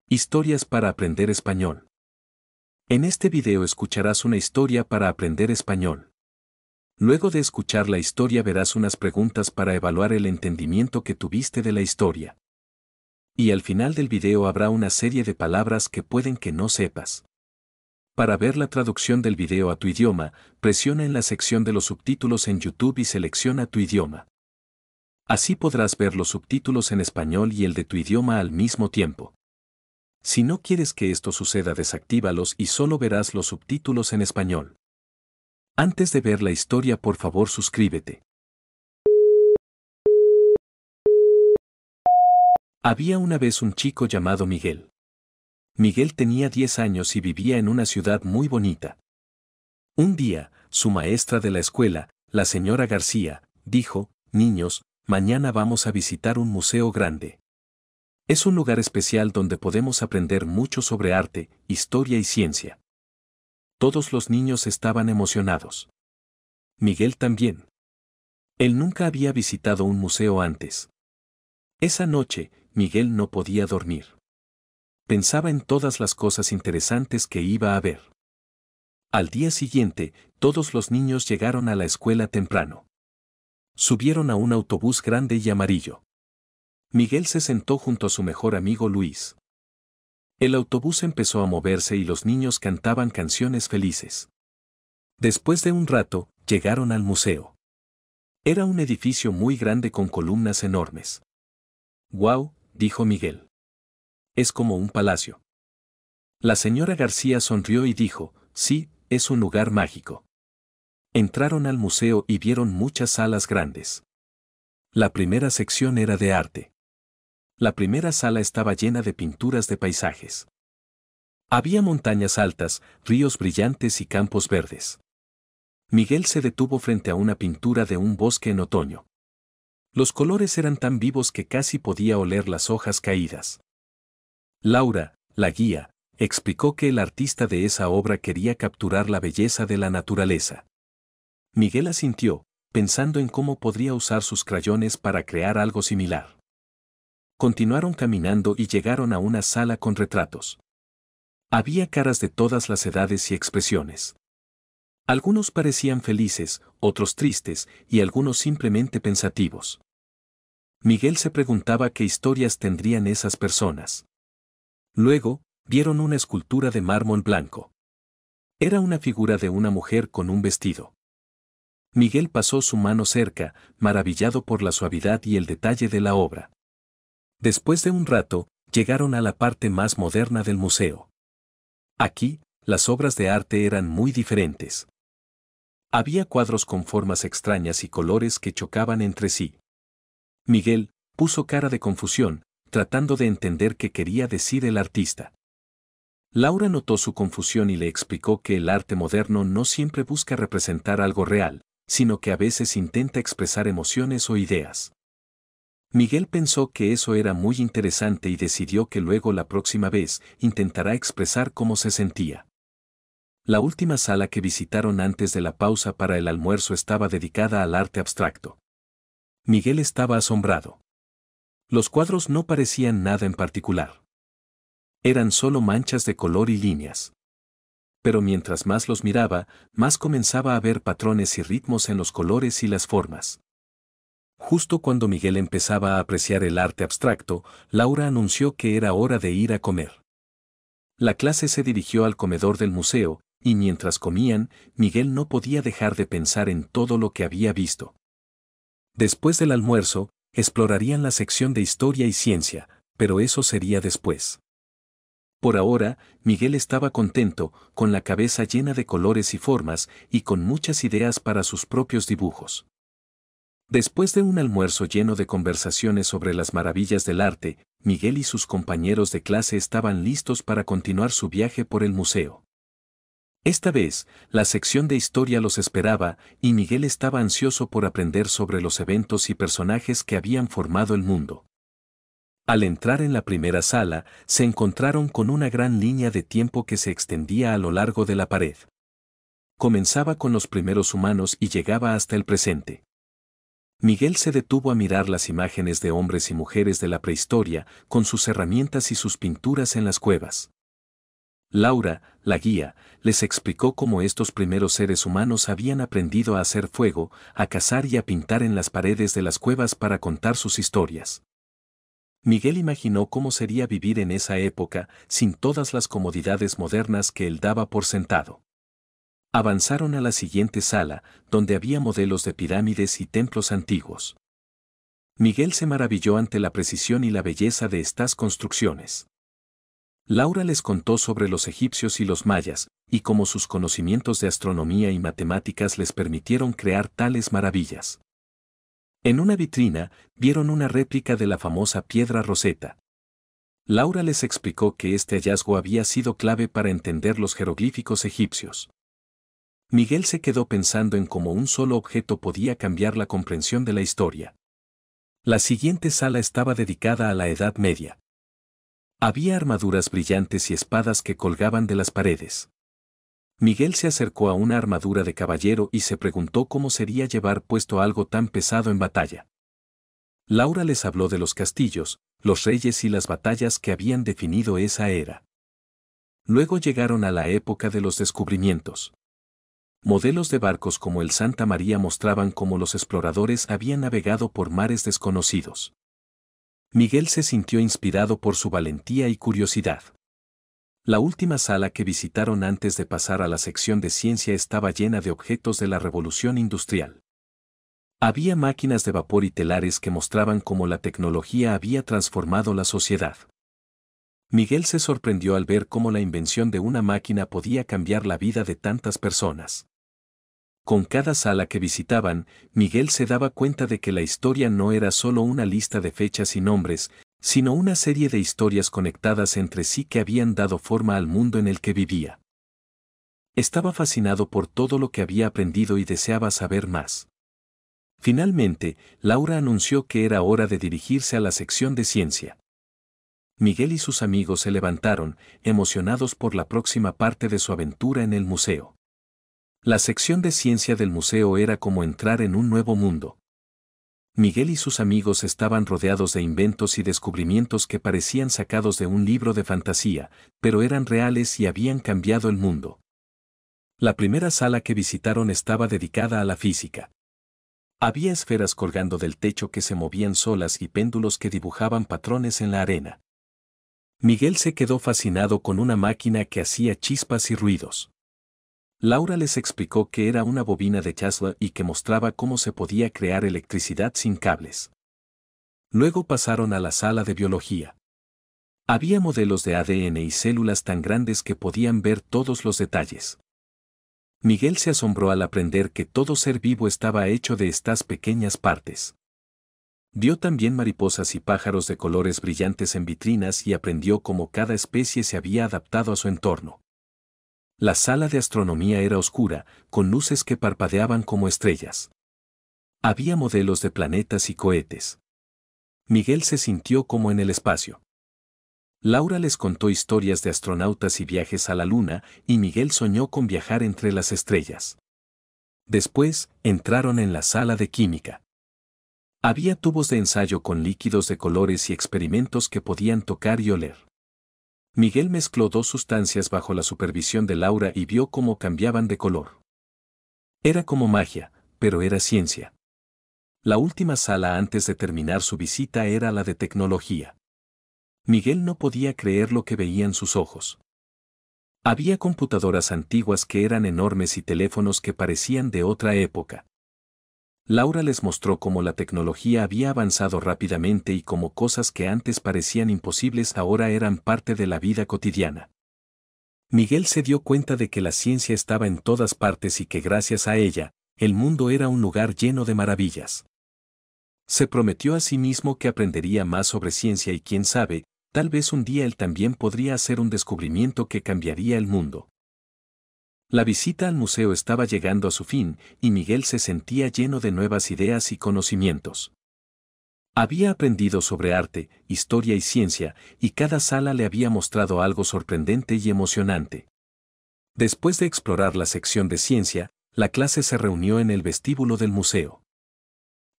Historias para aprender español. En este video escucharás una historia para aprender español. Luego de escuchar la historia verás unas preguntas para evaluar el entendimiento que tuviste de la historia. Y al final del video habrá una serie de palabras que pueden que no sepas. Para ver la traducción del video a tu idioma, presiona en la sección de los subtítulos en YouTube y selecciona tu idioma. Así podrás ver los subtítulos en español y el de tu idioma al mismo tiempo. Si no quieres que esto suceda, desactívalos y solo verás los subtítulos en español. Antes de ver la historia, por favor, suscríbete. Había una vez un chico llamado Miguel. Miguel tenía 10 años y vivía en una ciudad muy bonita. Un día, su maestra de la escuela, la señora García, dijo: «Niños, mañana vamos a visitar un museo grande. Es un lugar especial donde podemos aprender mucho sobre arte, historia y ciencia». Todos los niños estaban emocionados. Miguel también. Él nunca había visitado un museo antes. Esa noche, Miguel no podía dormir. Pensaba en todas las cosas interesantes que iba a ver. Al día siguiente, todos los niños llegaron a la escuela temprano. Subieron a un autobús grande y amarillo. Miguel se sentó junto a su mejor amigo Luis. El autobús empezó a moverse y los niños cantaban canciones felices. Después de un rato, llegaron al museo. Era un edificio muy grande con columnas enormes. «¡Guau!», dijo Miguel. «Es como un palacio». La señora García sonrió y dijo: «Sí, es un lugar mágico». Entraron al museo y vieron muchas salas grandes. La primera sección era de arte. La primera sala estaba llena de pinturas de paisajes. Había montañas altas, ríos brillantes y campos verdes. Miguel se detuvo frente a una pintura de un bosque en otoño. Los colores eran tan vivos que casi podía oler las hojas caídas. Laura, la guía, explicó que el artista de esa obra quería capturar la belleza de la naturaleza. Miguel asintió, pensando en cómo podría usar sus crayones para crear algo similar. Continuaron caminando y llegaron a una sala con retratos. Había caras de todas las edades y expresiones. Algunos parecían felices, otros tristes, y algunos simplemente pensativos. Miguel se preguntaba qué historias tendrían esas personas. Luego, vieron una escultura de mármol blanco. Era una figura de una mujer con un vestido. Miguel pasó su mano cerca, maravillado por la suavidad y el detalle de la obra. Después de un rato, llegaron a la parte más moderna del museo. Aquí, las obras de arte eran muy diferentes. Había cuadros con formas extrañas y colores que chocaban entre sí. Miguel puso cara de confusión, tratando de entender qué quería decir el artista. Laura notó su confusión y le explicó que el arte moderno no siempre busca representar algo real, sino que a veces intenta expresar emociones o ideas. Miguel pensó que eso era muy interesante y decidió que luego, la próxima vez, intentará expresar cómo se sentía. La última sala que visitaron antes de la pausa para el almuerzo estaba dedicada al arte abstracto. Miguel estaba asombrado. Los cuadros no parecían nada en particular. Eran solo manchas de color y líneas. Pero mientras más los miraba, más comenzaba a ver patrones y ritmos en los colores y las formas. Justo cuando Miguel empezaba a apreciar el arte abstracto, Laura anunció que era hora de ir a comer. La clase se dirigió al comedor del museo, y mientras comían, Miguel no podía dejar de pensar en todo lo que había visto. Después del almuerzo, explorarían la sección de historia y ciencia, pero eso sería después. Por ahora, Miguel estaba contento, con la cabeza llena de colores y formas, y con muchas ideas para sus propios dibujos. Después de un almuerzo lleno de conversaciones sobre las maravillas del arte, Miguel y sus compañeros de clase estaban listos para continuar su viaje por el museo. Esta vez, la sección de historia los esperaba, y Miguel estaba ansioso por aprender sobre los eventos y personajes que habían formado el mundo. Al entrar en la primera sala, se encontraron con una gran línea de tiempo que se extendía a lo largo de la pared. Comenzaba con los primeros humanos y llegaba hasta el presente. Miguel se detuvo a mirar las imágenes de hombres y mujeres de la prehistoria, con sus herramientas y sus pinturas en las cuevas. Laura, la guía, les explicó cómo estos primeros seres humanos habían aprendido a hacer fuego, a cazar y a pintar en las paredes de las cuevas para contar sus historias. Miguel imaginó cómo sería vivir en esa época, sin todas las comodidades modernas que él daba por sentado. Avanzaron a la siguiente sala, donde había modelos de pirámides y templos antiguos. Miguel se maravilló ante la precisión y la belleza de estas construcciones. Laura les contó sobre los egipcios y los mayas, y cómo sus conocimientos de astronomía y matemáticas les permitieron crear tales maravillas. En una vitrina, vieron una réplica de la famosa piedra Rosetta. Laura les explicó que este hallazgo había sido clave para entender los jeroglíficos egipcios. Miguel se quedó pensando en cómo un solo objeto podía cambiar la comprensión de la historia. La siguiente sala estaba dedicada a la Edad Media. Había armaduras brillantes y espadas que colgaban de las paredes. Miguel se acercó a una armadura de caballero y se preguntó cómo sería llevar puesto algo tan pesado en batalla. Laura les habló de los castillos, los reyes y las batallas que habían definido esa era. Luego llegaron a la época de los descubrimientos. Modelos de barcos como el Santa María mostraban cómo los exploradores habían navegado por mares desconocidos. Miguel se sintió inspirado por su valentía y curiosidad. La última sala que visitaron antes de pasar a la sección de ciencia estaba llena de objetos de la revolución industrial. Había máquinas de vapor y telares que mostraban cómo la tecnología había transformado la sociedad. Miguel se sorprendió al ver cómo la invención de una máquina podía cambiar la vida de tantas personas. Con cada sala que visitaban, Miguel se daba cuenta de que la historia no era solo una lista de fechas y nombres, sino una serie de historias conectadas entre sí que habían dado forma al mundo en el que vivía. Estaba fascinado por todo lo que había aprendido y deseaba saber más. Finalmente, Laura anunció que era hora de dirigirse a la sección de ciencia. Miguel y sus amigos se levantaron, emocionados por la próxima parte de su aventura en el museo. La sección de ciencia del museo era como entrar en un nuevo mundo. Miguel y sus amigos estaban rodeados de inventos y descubrimientos que parecían sacados de un libro de fantasía, pero eran reales y habían cambiado el mundo. La primera sala que visitaron estaba dedicada a la física. Había esferas colgando del techo que se movían solas y péndulos que dibujaban patrones en la arena. Miguel se quedó fascinado con una máquina que hacía chispas y ruidos. Laura les explicó que era una bobina de Tesla y que mostraba cómo se podía crear electricidad sin cables. Luego pasaron a la sala de biología. Había modelos de ADN y células tan grandes que podían ver todos los detalles. Miguel se asombró al aprender que todo ser vivo estaba hecho de estas pequeñas partes. Vio también mariposas y pájaros de colores brillantes en vitrinas y aprendió cómo cada especie se había adaptado a su entorno. La sala de astronomía era oscura, con luces que parpadeaban como estrellas. Había modelos de planetas y cohetes. Miguel se sintió como en el espacio. Laura les contó historias de astronautas y viajes a la Luna, y Miguel soñó con viajar entre las estrellas. Después, entraron en la sala de química. Había tubos de ensayo con líquidos de colores y experimentos que podían tocar y oler. Miguel mezcló dos sustancias bajo la supervisión de Laura y vio cómo cambiaban de color. Era como magia, pero era ciencia. La última sala antes de terminar su visita era la de tecnología. Miguel no podía creer lo que veían sus ojos. Había computadoras antiguas que eran enormes y teléfonos que parecían de otra época. Laura les mostró cómo la tecnología había avanzado rápidamente y cómo cosas que antes parecían imposibles ahora eran parte de la vida cotidiana. Miguel se dio cuenta de que la ciencia estaba en todas partes y que gracias a ella, el mundo era un lugar lleno de maravillas. Se prometió a sí mismo que aprendería más sobre ciencia y quién sabe, tal vez un día él también podría hacer un descubrimiento que cambiaría el mundo. La visita al museo estaba llegando a su fin, y Miguel se sentía lleno de nuevas ideas y conocimientos. Había aprendido sobre arte, historia y ciencia, y cada sala le había mostrado algo sorprendente y emocionante. Después de explorar la sección de ciencia, la clase se reunió en el vestíbulo del museo.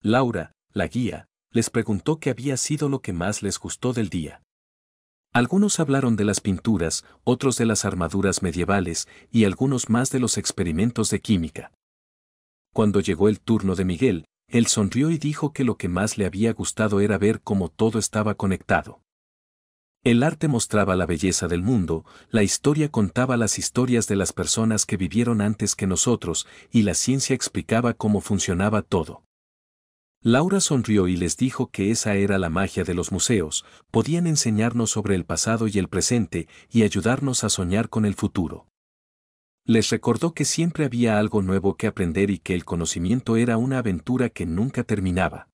Laura, la guía, les preguntó qué había sido lo que más les gustó del día. Algunos hablaron de las pinturas, otros de las armaduras medievales y algunos más de los experimentos de química. Cuando llegó el turno de Miguel, él sonrió y dijo que lo que más le había gustado era ver cómo todo estaba conectado. El arte mostraba la belleza del mundo, la historia contaba las historias de las personas que vivieron antes que nosotros, y la ciencia explicaba cómo funcionaba todo. Laura sonrió y les dijo que esa era la magia de los museos, podían enseñarnos sobre el pasado y el presente y ayudarnos a soñar con el futuro. Les recordó que siempre había algo nuevo que aprender y que el conocimiento era una aventura que nunca terminaba.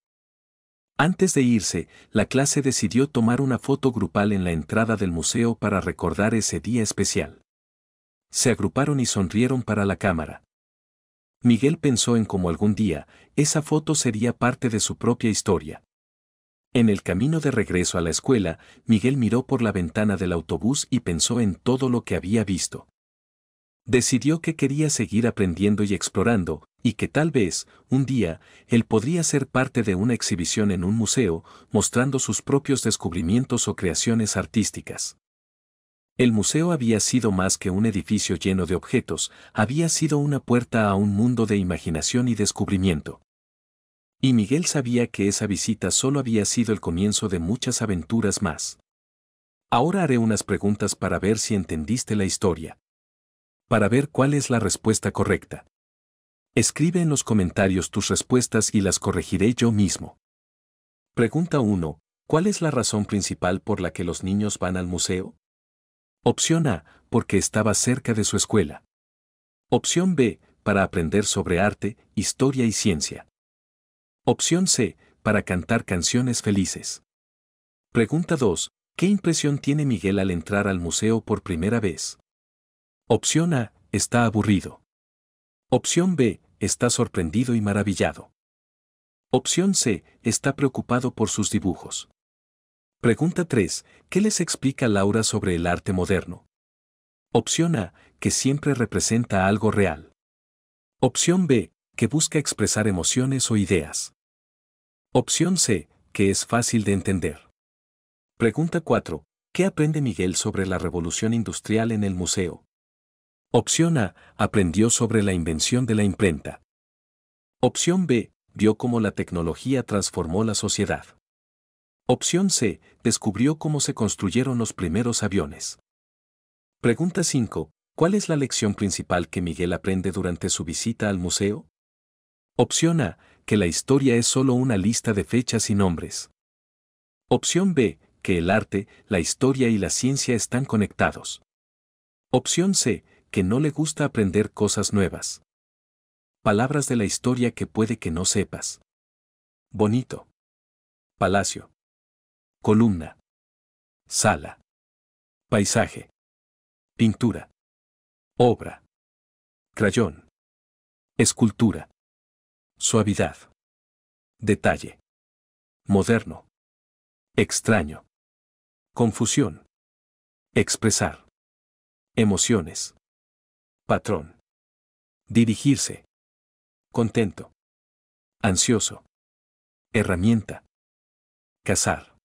Antes de irse, la clase decidió tomar una foto grupal en la entrada del museo para recordar ese día especial. Se agruparon y sonrieron para la cámara. Miguel pensó en cómo algún día, esa foto sería parte de su propia historia. En el camino de regreso a la escuela, Miguel miró por la ventana del autobús y pensó en todo lo que había visto. Decidió que quería seguir aprendiendo y explorando, y que tal vez, un día, él podría ser parte de una exhibición en un museo, mostrando sus propios descubrimientos o creaciones artísticas. El museo había sido más que un edificio lleno de objetos, había sido una puerta a un mundo de imaginación y descubrimiento. Y Miguel sabía que esa visita solo había sido el comienzo de muchas aventuras más. Ahora haré unas preguntas para ver si entendiste la historia. Para ver cuál es la respuesta correcta. Escribe en los comentarios tus respuestas y las corregiré yo mismo. Pregunta 1. ¿Cuál es la razón principal por la que los niños van al museo? Opción A, porque estaba cerca de su escuela. Opción B, para aprender sobre arte, historia y ciencia. Opción C, para cantar canciones felices. Pregunta 2. ¿Qué impresión tiene Miguel al entrar al museo por primera vez? Opción A, está aburrido. Opción B, está sorprendido y maravillado. Opción C, está preocupado por sus dibujos. Pregunta 3. ¿Qué les explica Laura sobre el arte moderno? Opción A, que siempre representa algo real. Opción B, que busca expresar emociones o ideas. Opción C, que es fácil de entender. Pregunta 4. ¿Qué aprende Miguel sobre la revolución industrial en el museo? Opción A, aprendió sobre la invención de la imprenta. Opción B, vio cómo la tecnología transformó la sociedad. Opción C, descubrió cómo se construyeron los primeros aviones. Pregunta 5. ¿Cuál es la lección principal que Miguel aprende durante su visita al museo? Opción A, que la historia es solo una lista de fechas y nombres. Opción B, que el arte, la historia y la ciencia están conectados. Opción C, que no le gusta aprender cosas nuevas. Palabras de la historia que puede que no sepas. Bonito. Palacio. Columna. Sala. Paisaje. Pintura. Obra. Crayón. Escultura. Suavidad. Detalle. Moderno. Extraño. Confusión. Expresar. Emociones. Patrón. Dirigirse. Contento. Ansioso. Herramienta. Cazar.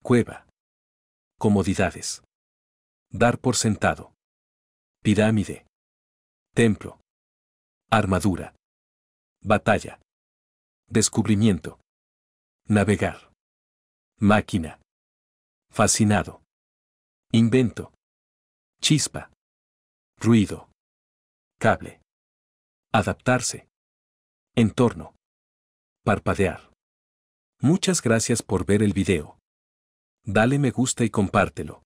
Cueva. Comodidades. Dar por sentado. Pirámide. Templo. Armadura. Batalla. Descubrimiento. Navegar. Máquina. Fascinado. Invento. Chispa. Ruido. Cable. Adaptarse. Entorno. Parpadear. Muchas gracias por ver el video. Dale me gusta y compártelo.